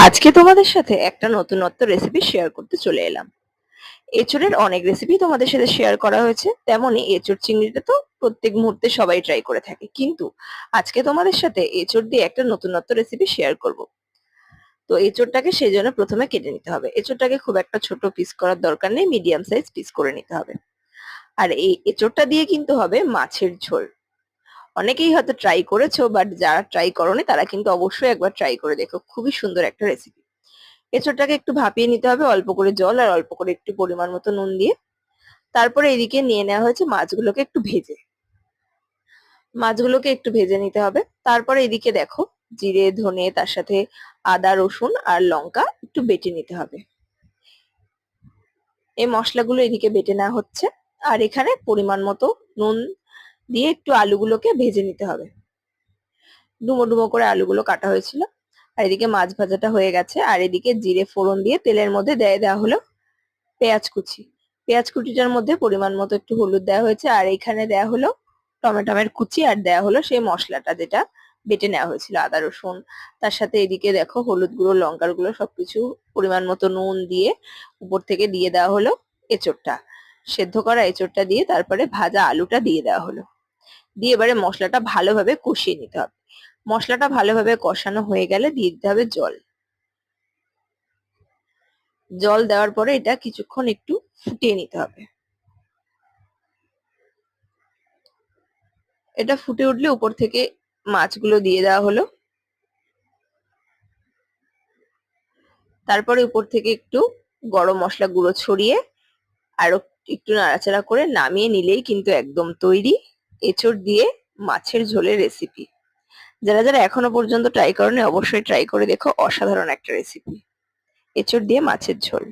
আজকে তোমাদের সাথে একটা নতুনত্ব রেসিপি শেয়ার করতে চলে এলাম। এঁচোড়ের অনেক রেসিপি তোমাদের সাথে শেয়ার করা হয়েছে, তেমনি এঁচোড় চিংড়িটা তো প্রত্যেক মুহূর্তে সবাই ট্রাই করে থাকে, কিন্তু আজকে তোমাদের সাথে এঁচোড় দিয়ে একটা নতুনত্ব রেসিপি শেয়ার করব। তো এঁচোড়টাকে সেই জন্য প্রথমে কেটে নিতে হবে। এঁচোড়টাকে খুব একটা ছোট পিস করার দরকার নেই, মিডিয়াম সাইজ পিস করে নিতে হবে। আর এই এঁচোড়টা দিয়ে কিন্তু হবে মাছের ঝোল। অনেকেই হয়তো ট্রাই করেছো, বাট যারা ট্রাই করোনি তারা কিন্তু অবশ্যই একবার ট্রাই করে দেখো, খুবই সুন্দর একটা রেসিপি। এঁচোড়টাকে একটু ভাপিয়ে নিতে হবে অল্প করে জল আর অল্প করে একটু পরিমাণ মতো নুন দিয়ে। তারপরে এদিকে নিয়ে নেওয়া হয়েছে মাছগুলোকে একটু ভেজে। মাছগুলোকে একটু ভেজে নিতে হবে। তারপরে এদিকে দেখো, জিরে ধনে তার সাথে আদা রসুন আর লঙ্কা একটু বেটে নিতে হবে। এই মশলাগুলো এদিকে বেটে নেওয়া হচ্ছে। আর এখানে পরিমাণ মতো নুন দিয়ে একটু আলুগুলোকে ভেজে নিতে হবে। ডুমো ডুমো করে আলুগুলো কাটা হয়েছিল। আর এদিকে মাছ ভাজাটা হয়ে গেছে। আর এদিকে জিরে ফোড়ন দিয়ে তেলের মধ্যে দেওয়া হলো পেঁয়াজ কুচি। পেঁয়াজ কুচিটার মধ্যে পরিমাণ মতো একটু হলুদ দেওয়া হয়েছে, আর এখানে দেওয়া হলো টমেটোমের কুচি, আর দেওয়া হলো সেই মশলাটা যেটা বেটে নেওয়া হয়েছিল আদা রসুন। তার সাথে এদিকে দেখো হলুদ গুঁড়ো লঙ্কার গুঁড়ো সবকিছু পরিমাণ মতো নুন দিয়ে উপর থেকে দিয়ে দেওয়া হলো এঁচোড়টা। সেদ্ধ করা এঁচোড়টা দিয়ে তারপরে ভাজা আলুটা দিয়ে দেওয়া হলো। দিয়ে এবারে মশলাটা ভালোভাবে কষিয়ে নিতে হবে। মশলাটা ভালোভাবে কষানো হয়ে গেলে দিয়ে দিতে হবে জল। জল দেওয়ার পরে এটা কিছুক্ষণ একটু ফুটিয়ে নিতে হবে। এটা ফুটে উঠলে উপর থেকে মাছগুলো দিয়ে দেওয়া হলো। তারপরে উপর থেকে একটু গরম মশলা গুঁড়ো ছড়িয়ে আরো একটু নাড়াচাড়া করে নামিয়ে নিলেই কিন্তু একদম তৈরি এঁচোড় দিয়ে মাছের ঝোলের রেসিপি। যারা যারা এখনো পর্যন্ত ট্রাই করোনি অবশ্যই ট্রাই করে দেখো, অসাধারণ একটা রেসিপি এঁচোড় দিয়ে মাছের ঝোল।